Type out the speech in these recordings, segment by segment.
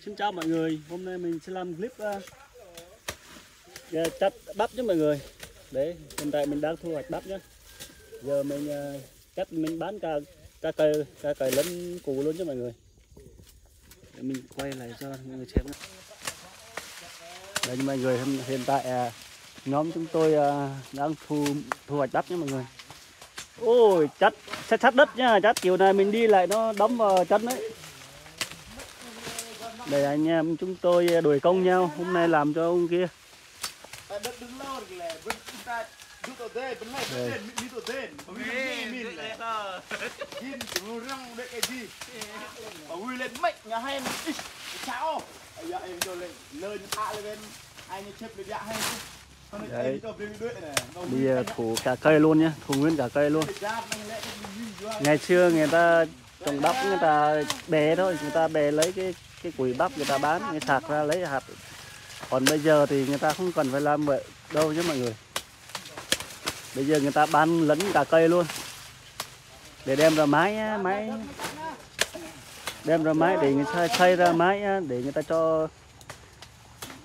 Xin chào mọi người, hôm nay mình sẽ làm clip chặt bắp nhé mọi người. Đấy, hiện tại mình đang thu hoạch bắp nhé. Giờ mình cắt mình bán cả cày lẫn củ luôn cho mọi người. Để mình quay lại cho mọi người xem nhé. Đây mọi người, hiện tại nhóm chúng tôi đang thu hoạch bắp nhé mọi người. Ôi, chặt đất nha, chặt kiểu này mình đi lại nó đấm vào chân đấy. Đây anh em chúng tôi đuổi công nhau, hôm nay làm cho ông kia. Đấy. Bây giờ thủ cả cây luôn nhé, thủ nguyên cả cây luôn. Ngày xưa người ta trồng bắp người ta bè thôi, người ta bè lấy cái củi bắp người ta bán, người sạc ra lấy hạt. Còn bây giờ thì người ta không cần phải làm vậy đâu nhé mọi người. Bây giờ người ta bán lẫn cả cây luôn, để đem ra máy đem ra máy để người ta xây ra máy để người ta cho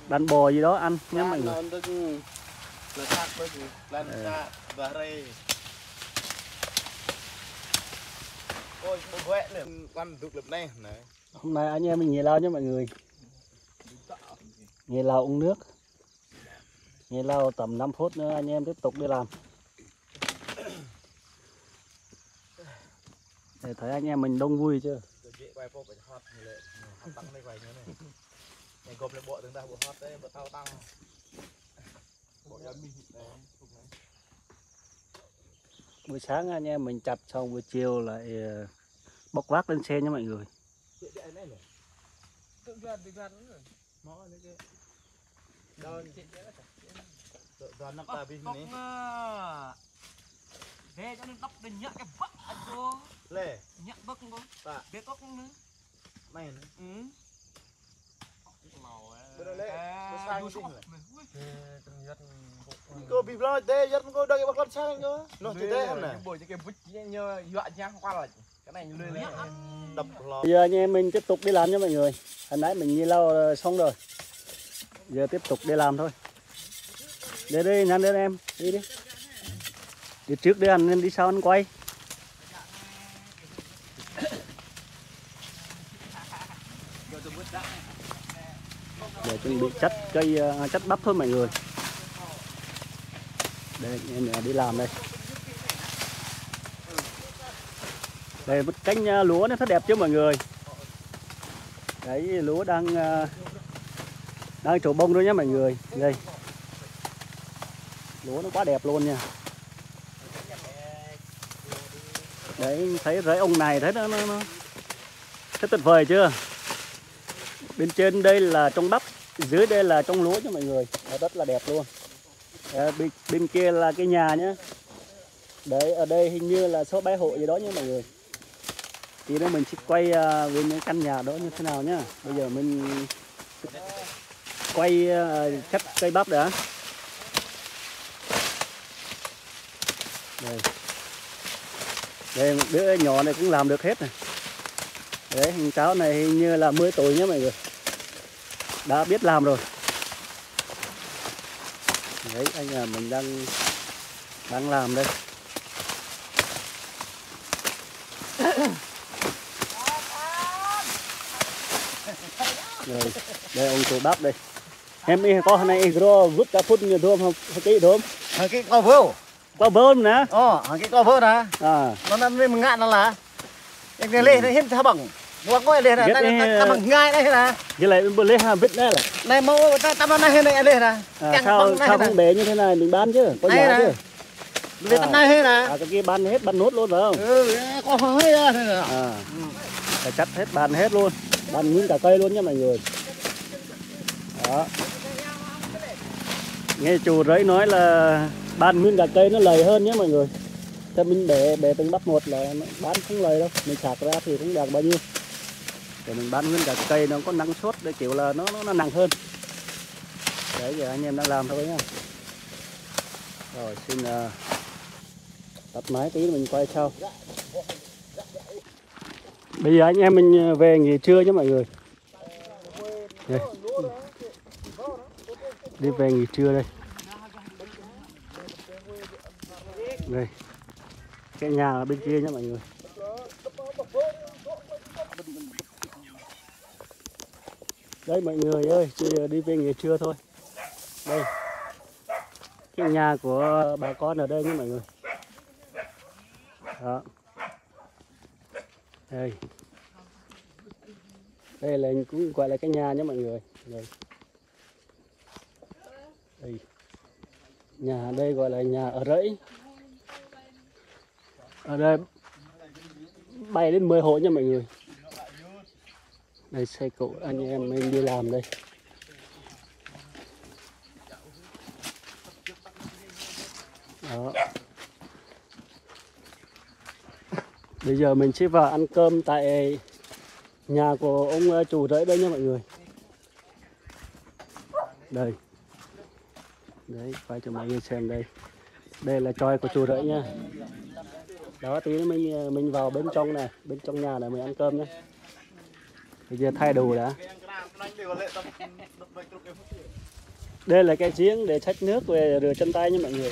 đàn bò gì đó ăn nhé mọi người. Hôm nay anh em mình nghề lao nhé mọi người. Nghề lao uống nước. Nghề lao tầm 5 phút nữa anh em tiếp tục đi làm. Để thấy anh em mình đông vui chưa? Buổi sáng anh em mình chặt xong, buổi chiều lại bốc vác lên xe nha mọi người. Cô bị lo tê rất cô đợi bác con sang cơ. Nó thì thế không nè. Bây giờ anh em mình tiếp tục đi làm nha mọi người. Hồi nãy mình nghề lao xong rồi. Giờ tiếp tục đi làm thôi. Để đây nhanh lên em, đi đi. Đi trước đi anh, đi sau anh quay. Để chuẩn bị chặt bắp thôi mọi người. Đây em đi làm đây. Đây một cánh lúa nó rất đẹp chứ mọi người. Đấy, lúa đang trổ bông rồi nhé mọi người. Đây. Lúa nó quá đẹp luôn nha. Đấy, thấy rễ ông này thấy nó rất tuyệt vời chưa? Bên trên đây là trong bắp, dưới đây là trong lúa cho mọi người. Rất là đẹp luôn. Bên kia là cái nhà nhé. Đấy, ở đây hình như là số 7 hộ gì đó nhé mọi người. Thì nữa mình sẽ quay về những căn nhà đó như thế nào nhá. Bây giờ mình quay cắt cây bắp đã. Đây một đứa nhỏ này cũng làm được hết này. Đấy, thằng cháu này hình như là 10 tuổi nhé mọi người. Đã biết làm rồi. Đấy, anh là mình đang làm đây. Rồi, đây ông chủ bắp đây. Em có hôm nay vứt cả phút nhiều thơm không? Cái thơm. Cái co vơ. Qua bơm nè. Cái co vơ nè. Nó mình ngạn nó là. Cái lê nó hiên thả bằng. Nó có lê này, ta bằng ngay đây nè. Cái này bên lê ha vứt đây là. Này mẫu ta bằng này này lê nè. Sao không để như thế này mình bán chứ? Có giá chứ. Lê tắm này hết nè. Cái kia bán hết, bán nốt luôn phải không? Có hết ra thế nè. Phải cắt hết, bán hết luôn. Bán nguyên cả cây luôn nha mọi người. Đó. Nghe chủ rẫy nói là bán nguyên cả cây nó lời hơn nhé mọi người. Thế mình để từng bắp một là nó bán không lời đâu. Mình sạc ra thì cũng được bao nhiêu. Để mình bán nguyên cả cây nó có năng suất để kiểu là nó nặng hơn. Đấy, giờ anh em đang làm thôi nhá. Rồi xin tắt máy tí mình quay sau. Bây giờ anh em mình về nghỉ trưa chứ mọi người. Đây. Đi về nghỉ trưa đây. Đây. Cái nhà ở bên kia nhé mọi người. Đây mọi người ơi, chưa đi về nghỉ trưa thôi. Đây. Cái nhà của bà con ở đây nhé mọi người. Đó. Đây. Đây là cũng gọi là cái nhà nhé mọi người. Đây. Đây. Nhà ở đây gọi là nhà ở rẫy. Ở đây 7 đến 10 hộ nha mọi người. Đây xe cộ anh em mình đi làm đây. Đó. Bây giờ mình sẽ vào ăn cơm tại nhà của ông chủ rẫy đây nha mọi người. Đây. Đấy, quay cho mọi người xem đây. Đây là chòi của chủ rẫy nha. Đó, tí nữa mình vào bên trong này, bên trong nhà này mình ăn cơm nhé. Bây giờ thay đồ đã. Đây là cái giếng để xách nước về rửa chân tay nha mọi người.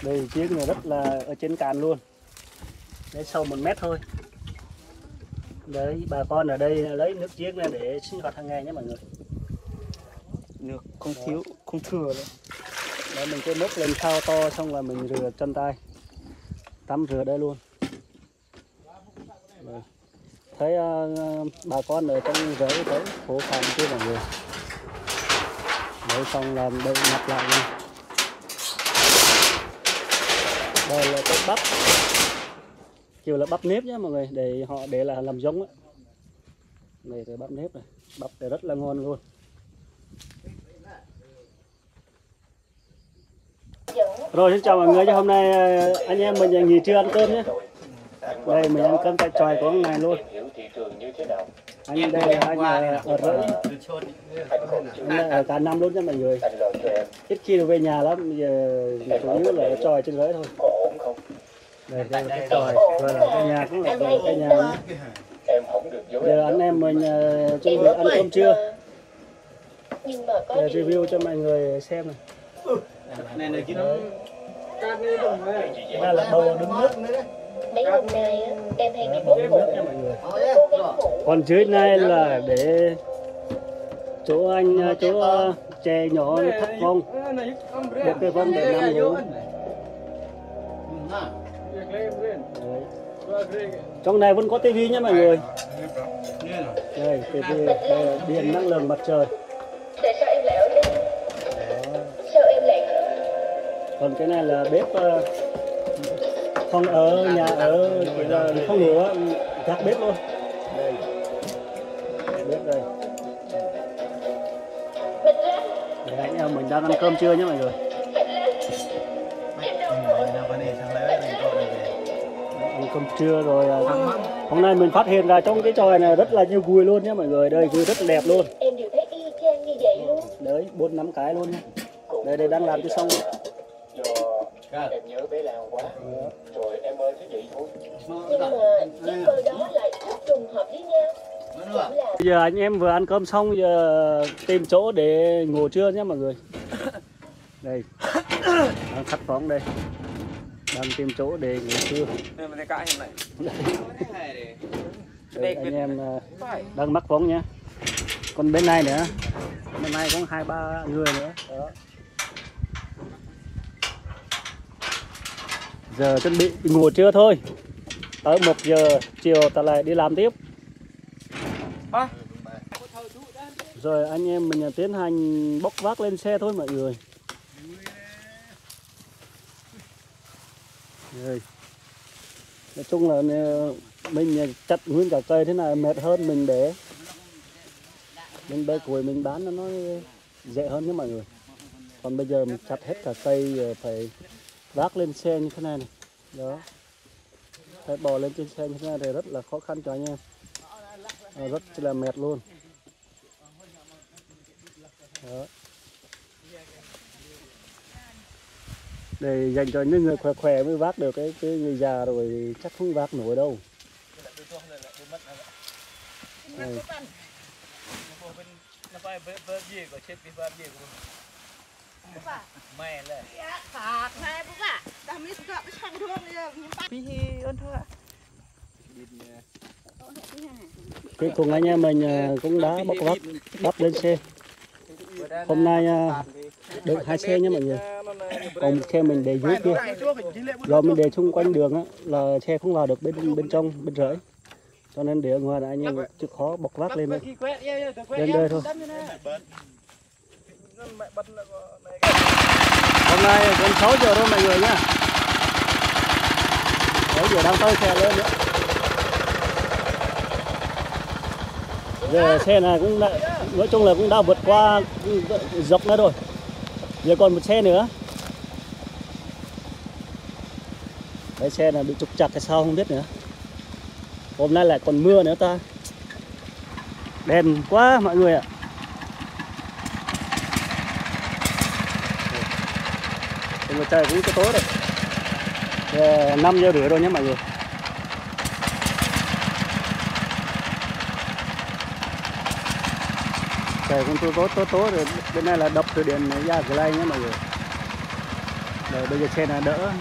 Đây giếng này rất là ở trên cạn luôn. Đấy, sâu 1 mét thôi. Đấy, bà con ở đây lấy nước giếng này để sinh hoạt hàng ngày nhé mọi người. Nước không thiếu, không thừa nữa. Đấy, mình cái múc lên thao to xong là mình rửa chân tay. Tắm rửa đây luôn. Đấy. Thấy bà con ở trong rẫy thấy khổ khăn chưa mọi người. Đấy, xong làm đây ngập lại nha. Đây là cái bắp, kiểu là bắp nếp nhé mọi người, để họ để là làm giống á. Đây là bắp nếp này, bắp này rất là ngon luôn. Rồi xin chào mọi người, hôm nay anh em mình nghỉ trưa ăn cơm nhé. Đây mình ăn cơm tại chòi của ngày luôn. Anh đây là anh ở rẫy, anh ở cả năm luôn nha mọi người. Ít khi được về nhà lắm, bây giờ chủ yếu là ở chòi trên rẫy thôi. Đây là cái chòi, rồi là cái nhà cũng là cái nhà nhé. Giờ anh em mình chuẩn bị ăn cơm trưa. Để review cho mọi người xem này. Này kia nó Đây là bầu đứng nước. Mấy hôm nay em hay bị Bầu đứng nước nha mọi người. Còn dưới này là để chỗ anh chỗ chè nhỏ thắt vong, một cái vong để nằm ngủ. Trong này vẫn có tivi nhé mọi người. Đây tivi, đây là điện năng lượng mặt trời. Tại sao em lại ở đây? Sao em lại? Còn cái này là bếp phòng ở nhà ở không ngủ gác bếp luôn. Đây bếp đây. Để anh em mình đang ăn cơm trưa nhé mọi người. Ăn cơm trưa rồi. Hôm nay mình phát hiện ra trong cái chòi này rất là nhiều gùi luôn nhé mọi người. Đây gùi rất là đẹp luôn. Em đều thấy y chang như vậy luôn. Đấy 4-5 cái luôn nhé. Đây đang làm cho xong. Em nhớ bé Lan quá. Rồi em ơi cái gì thôi. Nhưng mà giấc mơ đó lại rất trùng hợp với nhau. Bây giờ anh em vừa ăn cơm xong, giờ tìm chỗ để ngủ trưa nhé mọi người. Đây đang khắt phóng đây, đang tìm chỗ để ngủ trưa. Đây anh em đang mắc phóng nhé. Còn bên này nữa, bên này cũng 2-3 người nữa. Đó. Giờ chuẩn bị ngủ trưa thôi. Tới 1 giờ chiều ta lại đi làm tiếp. Rồi anh em mình tiến hành bốc vác lên xe thôi mọi người. Đây. Nói chung là mình chặt nguyên cả cây thế này mệt hơn mình để bên bê củi mình bán nó dễ hơn nhé mọi người. Còn bây giờ mình chặt hết cả cây phải vác lên xe như thế này này. Đó. Phải bò lên trên xe như thế này thì rất là khó khăn cho anh em. Rất là mệt luôn. Đó. Để dành cho những người khỏe khỏe mới vác được, cái người già rồi chắc không vác nổi đâu. Đây. nó phải bớt gì của chết đi bớt gì của màyเลย Phạt hai bố ạ. Đam mít gặp cái thằng thương này Phi ơn thôi ạ. Cuối cùng anh em mình cũng đã bóc vác đắp lên xe. Hôm nay được 2 xe nhé mọi người. Còn một xe mình để dưới kia. Do mình để xung quanh đường á, là xe không vào được bên trong, bên rẫy. Cho nên để ở ngoài là anh em chịu khó bóc vác lên đây. Lên đây thôi. Hôm nay còn 6 giờ thôi mọi người nhá. 6 giờ đang tới xe lên nữa. Giờ xe này cũng đã, nói chung là cũng đã vượt qua dọc nữa rồi. Giờ còn một xe nữa. Cái xe này bị trục trặc hay sao không biết nữa. Hôm nay lại còn mưa nữa ta. Đèn quá mọi người ạ. Mà trời cũng tối rồi. 5 giờ rưỡi rồi nhé mọi người. Trời cũng tối rồi. Bên này là đập từ điện ra cái này nhé mọi người. Rồi bây giờ xe này đỡ.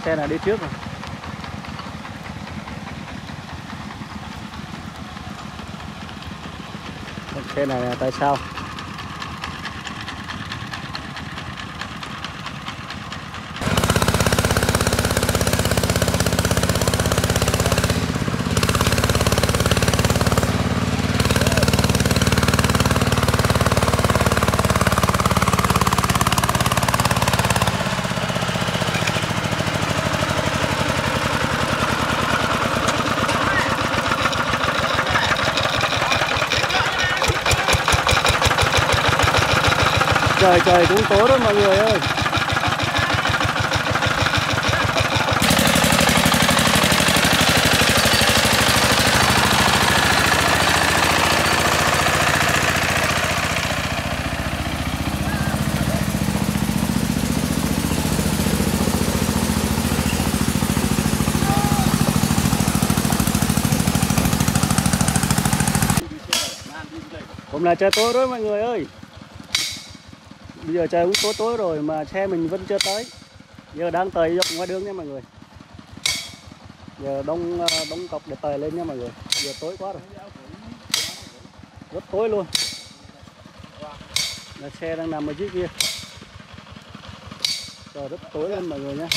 Xe này đi trước rồi. Xe này là tại sao? Trời cũng tối rồi mọi người ơi. Hôm nay trời tối rồi mọi người ơi. Bây giờ trời cũng tối rồi mà xe mình vẫn chưa tới. Giờ đang tời dọc ngoài đường nha mọi người. Giờ đông cọc để tời lên nha mọi người. Giờ tối quá rồi. Rất tối luôn. Là xe đang nằm ở dưới kia. Trời rất tối luôn mọi người nha.